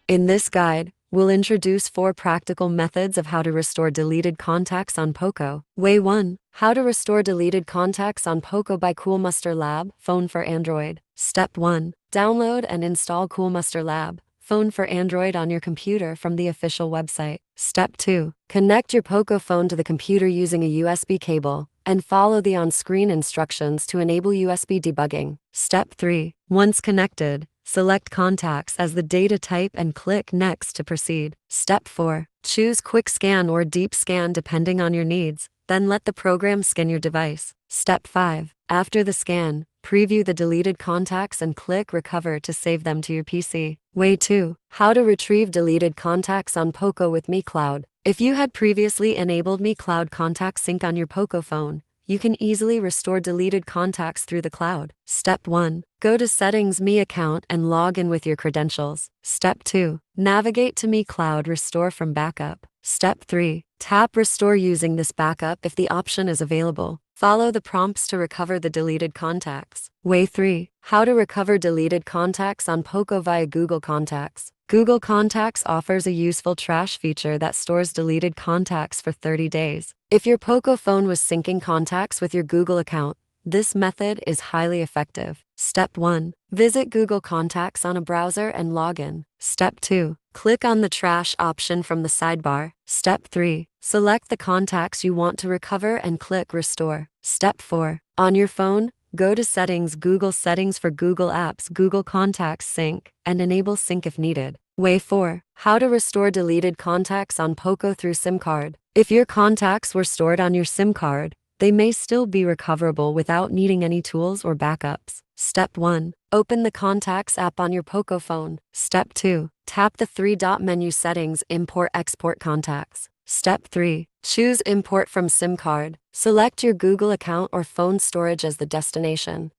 In this guide, we'll introduce 4 practical methods of how to restore deleted contacts on POCO. Way 1. How to restore deleted contacts on POCO by Coolmuster Lab.Fone for Android. Step 1. Download and install Coolmuster Lab.Fone for Android on your computer from the official website. Step 2. Connect your POCO phone to the computer using a USB cable and follow the on-screen instructions to enable USB debugging. Step 3. Once connected, select Contacts as the data type and click Next to proceed. Step 4. Choose Quick Scan or Deep Scan depending on your needs, then let the program scan your device. Step 5. After the scan, preview the deleted contacts and click Recover to save them to your PC. Way 2. How to retrieve deleted contacts on POCO with Mi Cloud. If you had previously enabled Mi Cloud Contact Sync on your POCO phone, you can easily restore deleted contacts through the cloud. Step 1. Go to Settings Mi account and log in with your credentials. Step 2. Navigate to Mi Cloud Restore from Backup. Step 3. Tap Restore using this backup if the option is available. Follow the prompts to recover the deleted contacts. Way 3. How to recover deleted contacts on POCO via Google Contacts. Google Contacts offers a useful trash feature that stores deleted contacts for 30 days. If your POCO phone was syncing contacts with your Google account, this method is highly effective. Step 1. Visit Google Contacts on a browser and log in. Step 2. Click on the trash option from the sidebar. Step 3. Select the contacts you want to recover and click Restore. Step 4. On your phone, go to Settings, Google Settings for Google Apps, Google Contacts Sync, and enable Sync if needed. Way 4. How to restore deleted contacts on POCO through SIM card. If your contacts were stored on your SIM card, they may still be recoverable without needing any tools or backups. Step 1. Open the Contacts app on your POCO phone. Step 2. Tap the 3-dot menu Settings, Import Export Contacts. Step 3. Choose Import from SIM card. Select your Google account or phone storage as the destination.